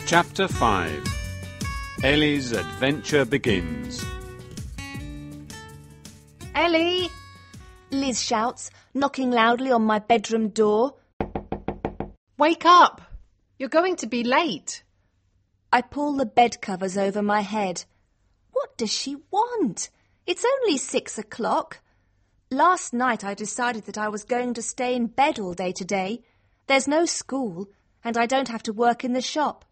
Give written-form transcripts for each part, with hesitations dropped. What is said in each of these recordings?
Chapter 5. Ellie's adventure begins. Ellie! Liz shouts, knocking loudly on my bedroom door. Wake up! You're going to be late. I pull the bed covers over my head. What does she want? It's only 6 o'clock. Last night I decided that I was going to stay in bed all day today. There's no school, and I don't have to work in the shop.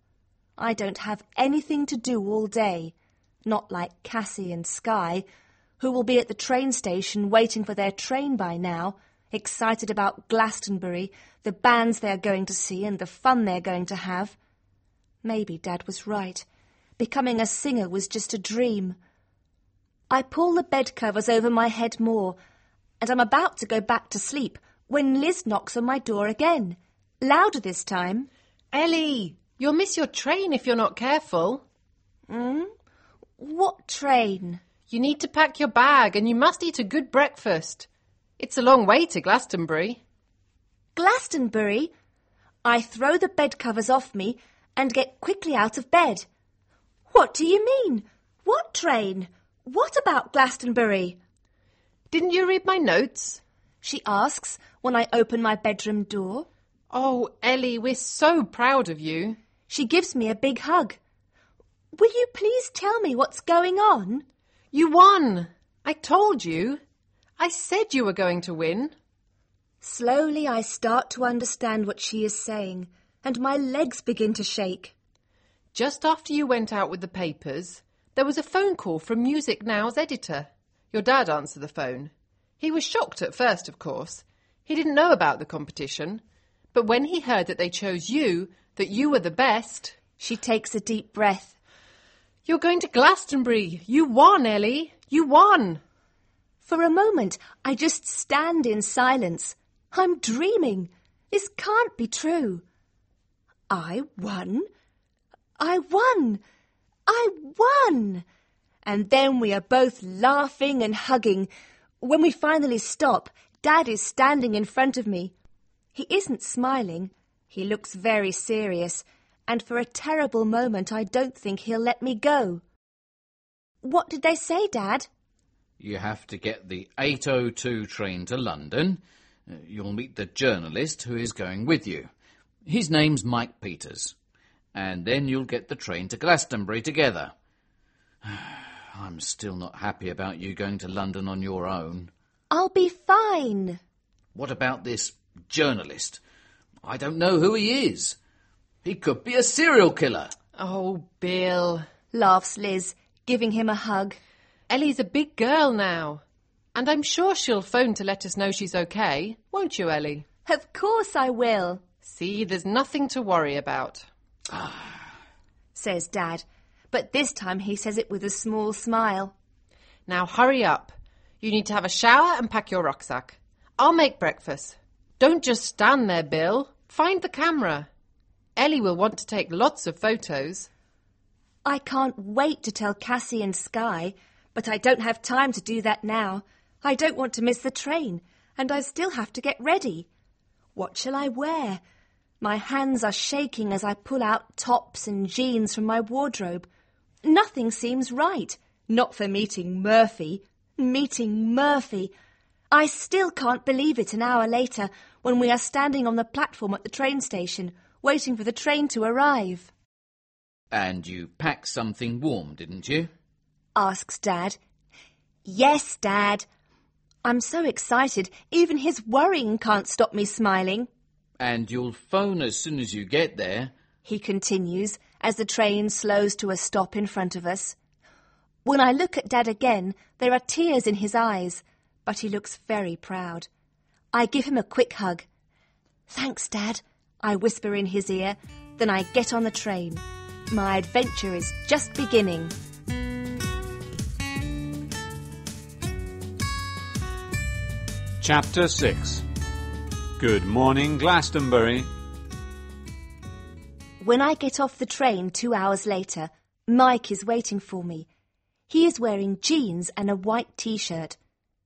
I don't have anything to do all day, not like Cassie and Skye, who will be at the train station waiting for their train by now, excited about Glastonbury, the bands they are going to see and the fun they're going to have. Maybe Dad was right. Becoming a singer was just a dream. I pull the bed covers over my head more, and I'm about to go back to sleep when Liz knocks on my door again, louder this time. Ellie, you'll miss your train if you're not careful. What train? You need to pack your bag and you must eat a good breakfast. It's a long way to Glastonbury. Glastonbury? I throw the bed covers off me and get quickly out of bed. What do you mean? What train? What about Glastonbury? Didn't you read my notes? She asks when I open my bedroom door. Oh, Ellie, we're so proud of you. She gives me a big hug. Will you please tell me what's going on? You won. I told you. I said you were going to win. Slowly I start to understand what she is saying, and my legs begin to shake. Just after you went out with the papers, there was a phone call from Music Now's editor. Your dad answered the phone. He was shocked at first, of course. He didn't know about the competition. But when he heard that they chose you, that you were the best... She takes a deep breath. You're going to Glastonbury. You won, Ellie. You won. For a moment, I just stand in silence. I'm dreaming. This can't be true. I won. I won. I won. And then we are both laughing and hugging. When we finally stop, Dad is standing in front of me. He isn't smiling. He looks very serious, and for a terrible moment I don't think he'll let me go. What did they say, Dad? You have to get the 8:02 train to London. You'll meet the journalist who is going with you. His name's Mike Peters. And then you'll get the train to Glastonbury together. I'm still not happy about you going to London on your own. I'll be fine. What about this journalist? I don't know who he is. He could be a serial killer. Oh, Bill, laughs Liz, giving him a hug. Ellie's a big girl now. And I'm sure she'll phone to let us know she's okay. Won't you, Ellie? Of course I will. See, there's nothing to worry about. Says Dad, but this time he says it with a small smile. Now hurry up. You need to have a shower and pack your rucksack. I'll make breakfast. Don't just stand there, Bill. Find the camera. Ellie will want to take lots of photos. I can't wait to tell Cassie and Skye, but I don't have time to do that now. I don't want to miss the train, and I still have to get ready. What shall I wear? My hands are shaking as I pull out tops and jeans from my wardrobe. Nothing seems right. Not for meeting Murphy. Meeting Murphy. I still can't believe it an hour later when we are standing on the platform at the train station, waiting for the train to arrive. And you packed something warm, didn't you? Asks Dad. Yes, Dad. I'm so excited, even his worrying can't stop me smiling. And you'll phone as soon as you get there, he continues, as the train slows to a stop in front of us. When I look at Dad again, there are tears in his eyes, but he looks very proud. I give him a quick hug. Thanks, Dad, I whisper in his ear, then I get on the train. My adventure is just beginning. Chapter 6. Good morning, Glastonbury. When I get off the train 2 hours later, Mike is waiting for me. He is wearing jeans and a white T-shirt.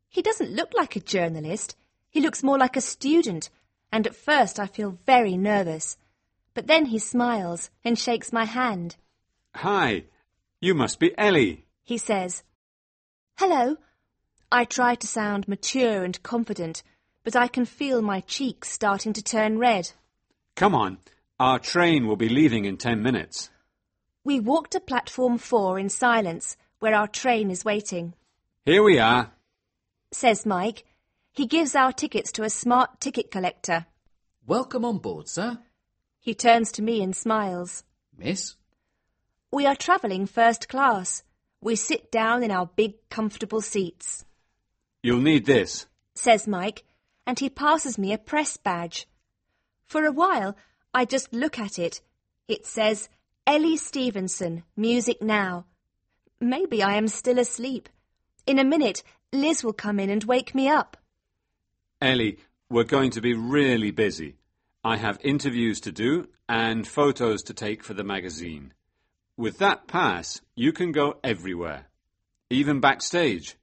He doesn't look like a journalist. He looks more like a student, and at first I feel very nervous. but then he smiles and shakes my hand. Hi, you must be Ellie, he says. Hello. I try to sound mature and confident, but I can feel my cheeks starting to turn red. Come on, our train will be leaving in 10 minutes. We walk to platform 4 in silence, where our train is waiting. Here we are, says Mike. He gives our tickets to a smart ticket collector. Welcome on board, sir. He turns to me and smiles. Miss? We are travelling first class. We sit down in our big, comfortable seats. You'll need this, says Mike, and he passes me a press badge. For a while, I just look at it. It says, Ellies Stevenson, Music Now. Maybe I am still asleep. In a minute, Liz will come in and wake me up. Ellie, we're going to be really busy. I have interviews to do and photos to take for the magazine. With that pass, you can go everywhere, even backstage.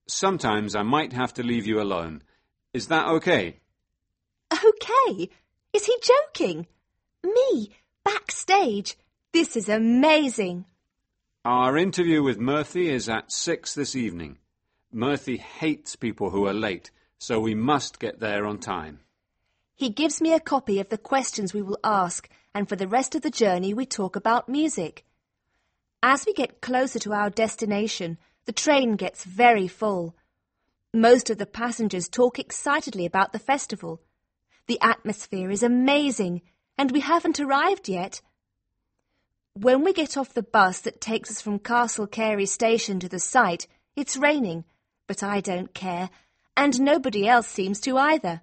Sometimes I might have to leave you alone. Is that okay? Okay? Is he joking? Me, backstage? This is amazing. Our interview with Murphy is at 6 this evening. Murphy hates people who are late, so we must get there on time. He gives me a copy of the questions we will ask, and for the rest of the journey we talk about music. As we get closer to our destination, the train gets very full. Most of the passengers talk excitedly about the festival. The atmosphere is amazing, and we haven't arrived yet. When we get off the bus that takes us from Castle Carey station to the site, it's raining, but I don't care, and nobody else seems to either.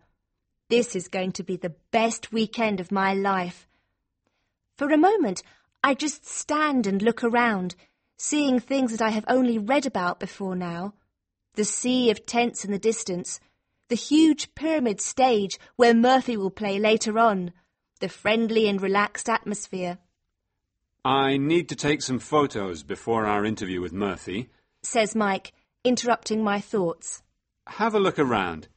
This is going to be the best weekend of my life. For a moment, I just stand and look around, seeing things that I have only read about before now. The sea of tents in the distance, the huge pyramid stage where Murphy will play later on, the friendly and relaxed atmosphere. I need to take some photos before our interview with Murphy, says Mike, interrupting my thoughts. Have a look around.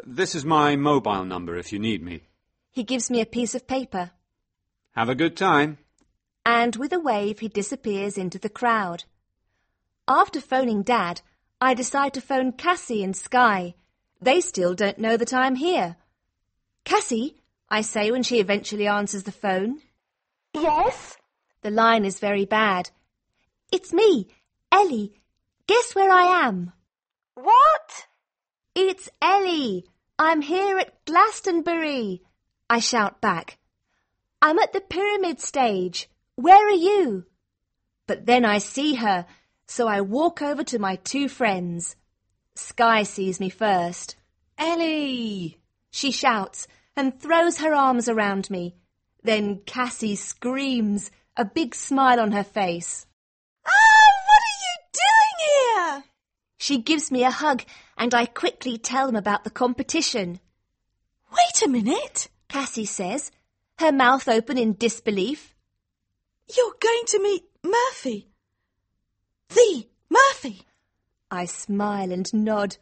This is my mobile number if you need me. He gives me a piece of paper. Have a good time. And with a wave he disappears into the crowd. After phoning Dad, I decide to phone Cassie and Sky. They still don't know that I'm here. Cassie, I say when she eventually answers the phone. Yes? The line is very bad. It's me, Ellie. Guess where I am? What? It's Ellie. I'm here at Glastonbury. I shout back. I'm at the pyramid stage. Where are you? But then I see her, so I walk over to my two friends. Sky sees me first. Ellie! She shouts and throws her arms around me. Then Cassie screams, a big smile on her face. Oh, what are you doing here? She gives me a hug and I quickly tell them about the competition. Wait a minute, Cassie says, her mouth open in disbelief. You're going to meet Murphy. The Murphy. I smile and nod.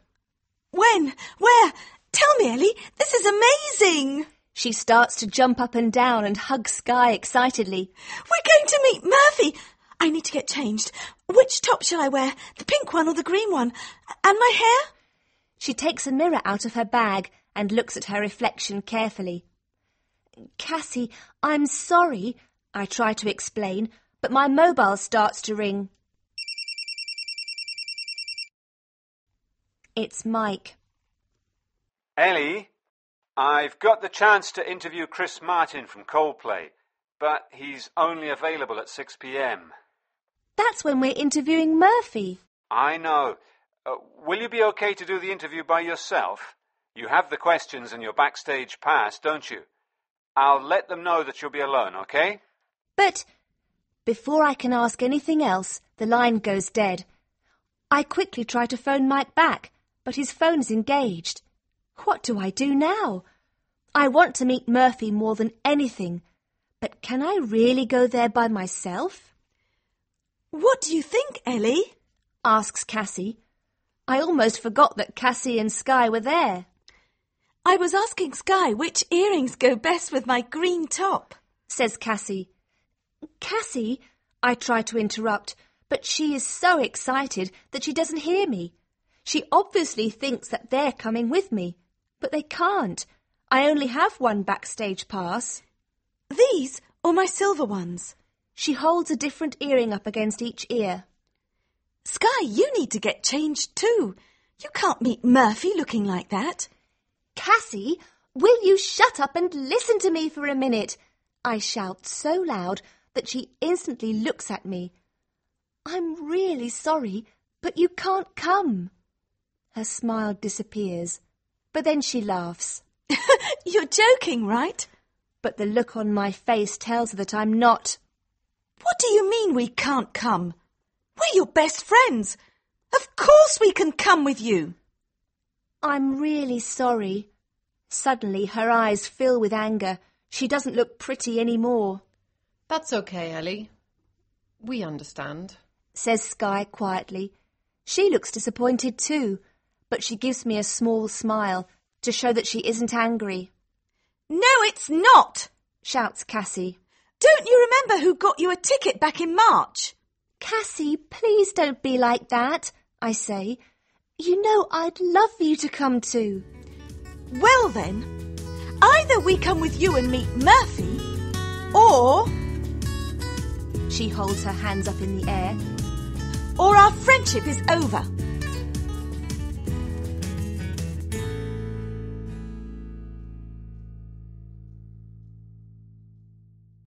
When? Where? Tell me, Ellie. This is amazing. She starts to jump up and down and hug Sky excitedly. We're going to meet Murphy. I need to get changed. Which top shall I wear? The pink one or the green one? And my hair? She takes a mirror out of her bag and looks at her reflection carefully. Cassie, I'm sorry, I try to explain, but my mobile starts to ring. It's Mike. Ellie, I've got the chance to interview Chris Martin from Coldplay, but he's only available at 6 p.m. That's when we're interviewing Murphy. I know. Will you be okay to do the interview by yourself? You have the questions and your backstage pass, don't you? I'll let them know that you'll be alone, okay? But before I can ask anything else, the line goes dead. I quickly try to phone Mike back, but his phone is engaged. What do I do now? I want to meet Murphy more than anything, but can I really go there by myself? What do you think, Ellie? Asks Cassie. I almost forgot that Cassie and Sky were there. I was asking Sky which earrings go best with my green top. says Cassie. Cassie, I try to interrupt, but she is so excited that she doesn't hear me. She obviously thinks that they're coming with me, but they can't. I only have one backstage pass. These or my silver ones? She holds a different earring up against each ear. Sky, you need to get changed too. You can't meet Murphy looking like that. Cassie, will you shut up and listen to me for a minute? I shout so loud that she instantly looks at me. I'm really sorry, but you can't come. Her smile disappears, but then she laughs. You're joking, right? But the look on my face tells her that I'm not. What do you mean we can't come? We're your best friends. Of course we can come with you. I'm really sorry. Suddenly her eyes fill with anger. She doesn't look pretty anymore. That's okay, Ellie. We understand, says Sky quietly. She looks disappointed too, but she gives me a small smile to show that she isn't angry. No, it's not, shouts Cassie. Don't you remember who got you a ticket back in March? Cassie, please don't be like that, I say. You know I'd love for you to come too. Well then, either we come with you and meet Murphy, or... She holds her hands up in the air. Or our friendship is over.